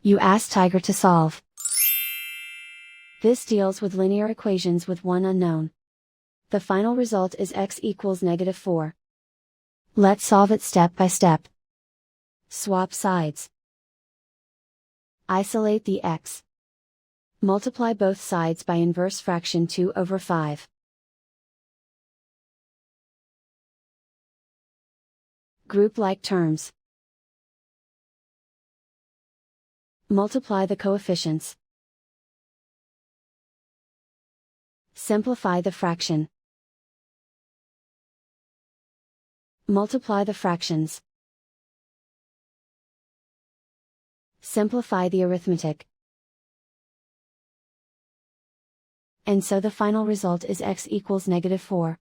You ask Tiger to solve. This deals with linear equations with one unknown. The final result is x equals -4. Let's solve it step by step. Swap sides. Isolate the x. Multiply both sides by inverse fraction 2/5. Group like terms. Multiply the coefficients. Simplify the fraction. Multiply the fractions. Simplify the arithmetic. And so the final result is x equals -4.